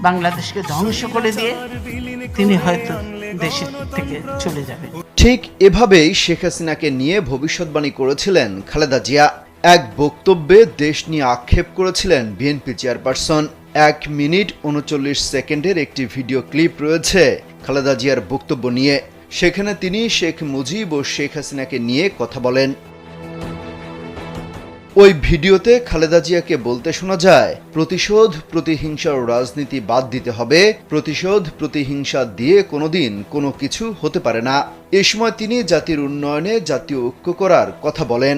বাংলাদেশকে ধ্বংস করে দিয়ে তিনি হয়তো দেশের থেকে চলে যাবেন। ঠিক এভাবেই শেখ হাসিনাকে নিয়ে ভবিষ্যৎবাণী করেছিলেন খালেদা জিয়া। এক বক্তব্যে দেশ নিয়ে আক্ষেপ করেছিলেন বিএনপি চেয়ারপারসন। 1 মিনিট 39 সেকেন্ডের একটি ভিডিও ক্লিপ রয়েছে খালেদা জিয়ার বক্তব্য নিয়ে। সেখানে তিনি শেখ মুজিব ও শেখ হাসিনাকে নিয়ে কথা বলেন। ওই ভিডিওতে খালেদা জিয়াকে বলতে শোনা যায়, প্রতিশোধ প্রতিহিংসার রাজনীতি বাদ দিতে হবে, প্রতিশোধ প্রতিহিংসা দিয়ে কোনোদিন কোনো কিছু হতে পারে না। এ সময় তিনি জাতির উন্নয়নে জাতীয় ঐক্য করার কথা বলেন।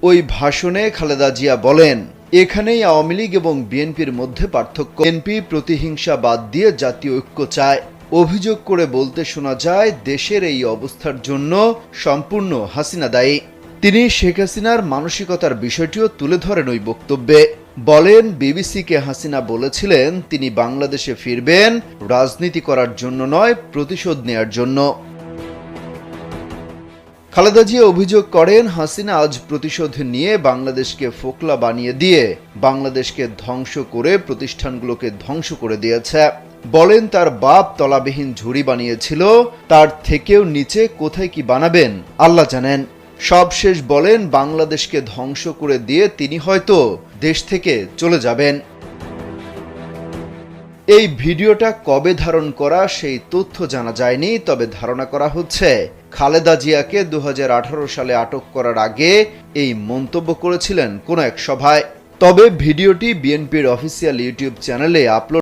ওই ভাষণে খালেদা জিয়া বলেন, এখানেই আওয়ামী লীগ এবং বিএনপির মধ্যে পার্থক্য। বিএনপি প্রতিহিংসা বাদ দিয়ে জাতীয় ঐক্য চায়। অভিযোগ করে বলতে শোনা যায়, দেশের এই অবস্থার জন্য সম্পূর্ণ হাসিনা দায়ী। তিনি শেখ হাসিনার মানসিকতার বিষয়টিও তুলে ধরেন ওই বক্তব্যে। বলেন, বিবিসিকে হাসিনা বলেছিলেন তিনি বাংলাদেশে ফিরবেন রাজনীতি করার জন্য নয়, প্রতিশোধ নেয়ার জন্য। খালেদা জিয়া অভিযোগ করেন, হাসিনা আজ প্রতিশোধ নিয়ে বাংলাদেশকে ফোকলা বানিয়ে দিয়ে বাংলাদেশকে ধ্বংস করে প্রতিষ্ঠানগুলোকে ধ্বংস করে দিয়েছে। বলেন, তার বাপ তলাবিহীন ঝুড়ি বানিয়েছিল, তার থেকেও নিচে কোথায় কি বানাবেন আল্লাহ জানেন। সবশেষ বলেন, বাংলাদেশকে ধ্বংস করে দিয়ে তিনি হয়তো দেশ থেকে চলে যাবেন। এই ভিডিওটা কবে ধারণ করা সেই তথ্য জানা যায়নি, তবে ধারণা করা হচ্ছে খালেদা জিয়াকে 2018 সালে আটক করার আগে এই মন্তব্য করেছিলেন কোনো এক সভায়। তবে ভিডিওটি বিএনপির অফিসিয়াল ইউটিউব চ্যানেলে আপলোড